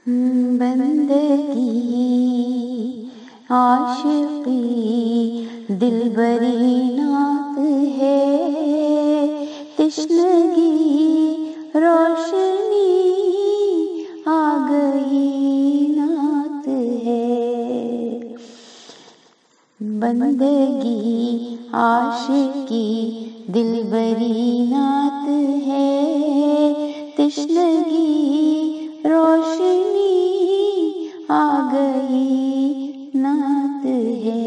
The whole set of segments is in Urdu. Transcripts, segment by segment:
بندگی عاشقی دلبری نعت ہے، تشنگی روشنی آ گئی نعت ہے۔ بندگی عاشقی دلبری نعت ہے، تشنگی روشنی آ گئی نعت ہے۔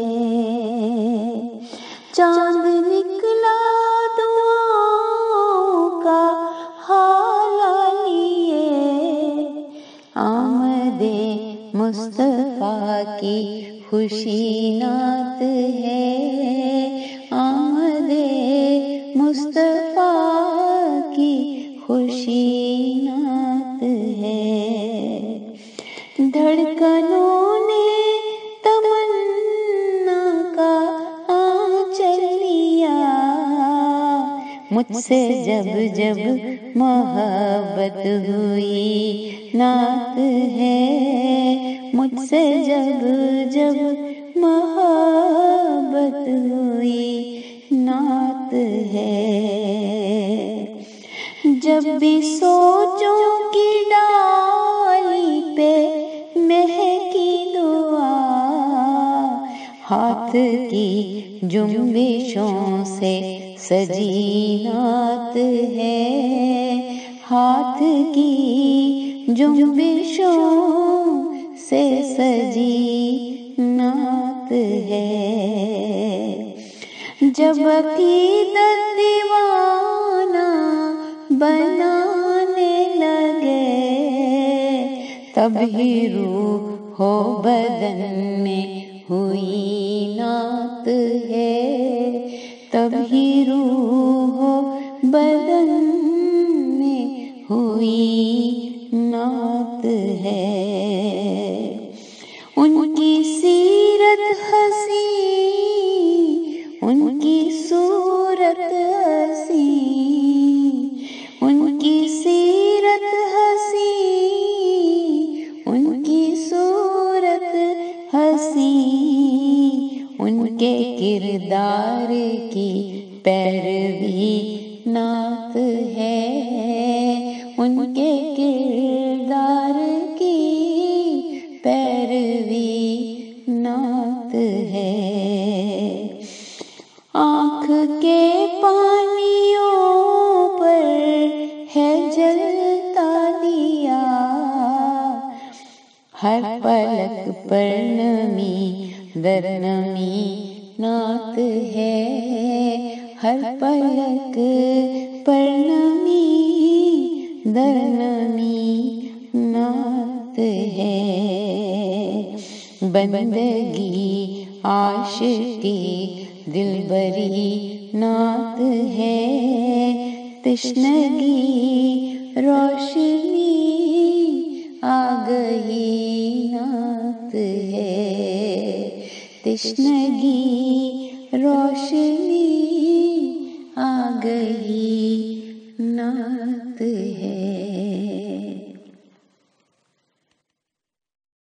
چاند نکلا دعاؤں کا حال لیے، آمد مصطفیٰ کی خوشی نعت ہے، آمد مصطفیٰ کی خوشی نعت ہے۔ دھڑکنوں نے تمنا کا آنچل لیا، مجھ سے جب جب محبت ہوئی نعت ہے، مجھ سے جب جب محبت ہوئی نعت ہے۔ جب بھی سوچوں کی ڈالی پہ مہکی دعا، ہاتھ کی جنبشوں سے سجی نعت ہے، ہاتھ کی جنبشوں سے سجی نعت ہے۔ جب عقیدت دیوانہ بنانے لگے، تب ہی روح و بدن میں ہوئی نعت ہے، تب ہی روح و بدن میں ہوئی نعت ہے۔ ان کی سیرت حسین، ان کی صورت حسین، ان کی سیرت حسین، ان کی صورت حسین، ان کے کردار کی پیروی نعت ہے، ان کے کردار کی پیروی نعت ہے۔ آنکھ کے پانیوں پر ہے جلتا دیا، ہر پلک پر نمی در نمی نعت ہے، ہر پلک پر نمی در نمی نعت ہے۔ بندگی عاشقی دلبری نعت ہے، تشنگی روشنی آ گئی نعت ہے، تشنگی روشنی آ گئی